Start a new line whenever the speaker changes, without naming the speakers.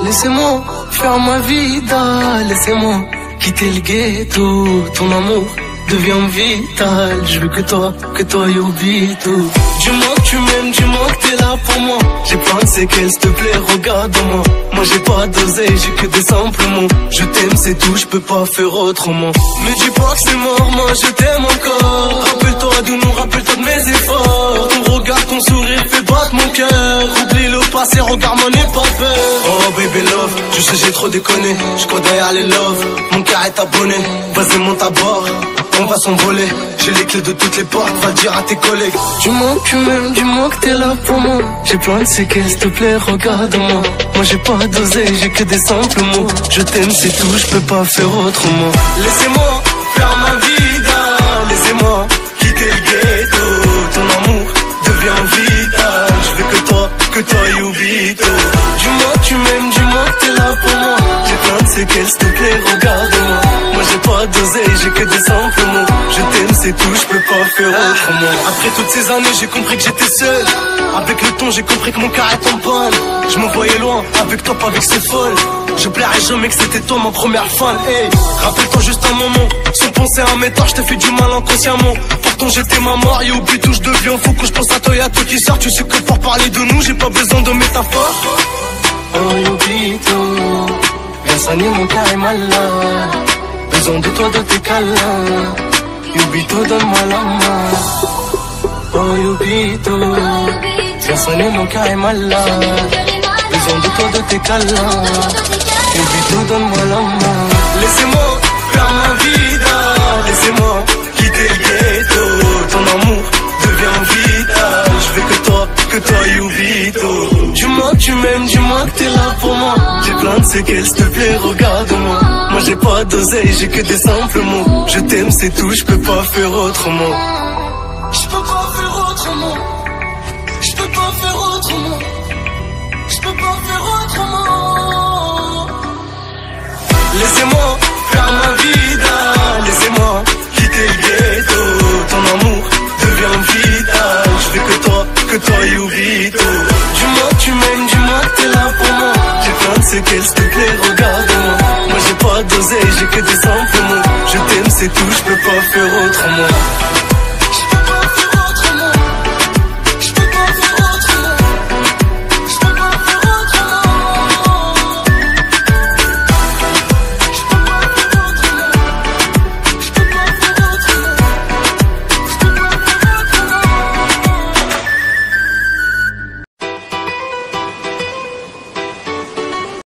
Laissez-moi faire ma vida, laissez-moi quitter le ghetto. Ton amour devient vital. Je veux que toi oublie tout. Dis-moi que tu m'aimes, dis-moi que t'es là pour moi. J'ai plein de séquelles, s'il te plaît, regarde-moi. Moi j'ai pas d'oseille, j'ai que des simples mots. Je t'aime, c'est tout, je peux pas faire autrement. Me dis pas que c'est mort, moi je t'aime encore. Rappelle-toi de nous, rappelle-toi de mes efforts. Ton regard, ton sourire fait battre mon cœur. Oublie le passé, regarde-moi, n'aie pas peur. Oh baby love, je sais j'ai trop déconné. Je crois derrière les love, mon cœur est abonné. Vas-y monte à bord, on va s'envoler. J'ai les clés de toutes les portes, va le dire à tes collègues. Dis-moi que tu m'aimes, dis-moi que t'es là pour moi. J'ai plein de séquelles, s'il te plaît, regarde-moi. Moi j'ai pas d'oseille, j'ai que des simples mots. Je t'aime, c'est tout, je peux pas faire autrement. Laissez-moi faire ma vida, laissez-moi quitter le ghetto. Ton amour devient vital. Je veux que toi oublie tout. Dis-moi que tu m'aimes, dis-moi que t'es là pour moi. J'ai plein de séquelles, s'il te plaît, regarde-moi. Moi j'ai pas d'oseille, j'ai que des simples mots. Je t'aime, c'est tout, je peux pas faire autrement. Après toutes ces années, j'ai compris que j'étais seul. Avec le temps, j'ai compris que mon cœur est en panne. Je me voyais loin, avec toi, pas avec ces folles. Je plairais jamais que c'était toi ma première fan. Hey, rappelle-toi juste un moment, sans penser à mes torts, je t'ai fait du mal inconsciemment. Pourtant j'étais ma mort, et oublie tout, je deviens fou. Quand je pense à toi et à toi qui sort, tu sais que pour parler de nous, j'ai pas besoin de métaphores. Oh Yubito, viens soigner mon cœur est malade. Besoin de toi, de tes câlins. Yubito, donne-moi la main. Oh Yubito, viens soigner mon cœur est malade. Besoin de toi, de tes câlins. Yubito, donne-moi la main. Laissez-moi faire ma vida, laissez-moi quitter le ghetto. Ton amour devient vital. Je veux que toi Yubito. Dis-moi que tu m'aimes, dis-moi que t'es là pour moi. J'ai plein de séquelles, s'il te plaît, regarde-moi. Moi j'ai pas d'oseille, j'ai que des simples mots. Je t'aime, c'est tout, je peux pas faire autrement. Je peux pas faire autrement. Je peux pas faire autrement. Je peux pas faire autrement. Laissez-moi faire ma vida, laissez-moi quitter le ghetto. Ton amour devient vital. Je veux que toi Yubito. Dis-moi que tu m'aimes, dis-moi que t'es là pour moi. J'ai plein de séquelles, s'il te plaît, regarde-moi. Moi j'ai pas d'oseille, j'ai que des simples mots. Je t'aime, c'est tout, je peux pas faire autrement.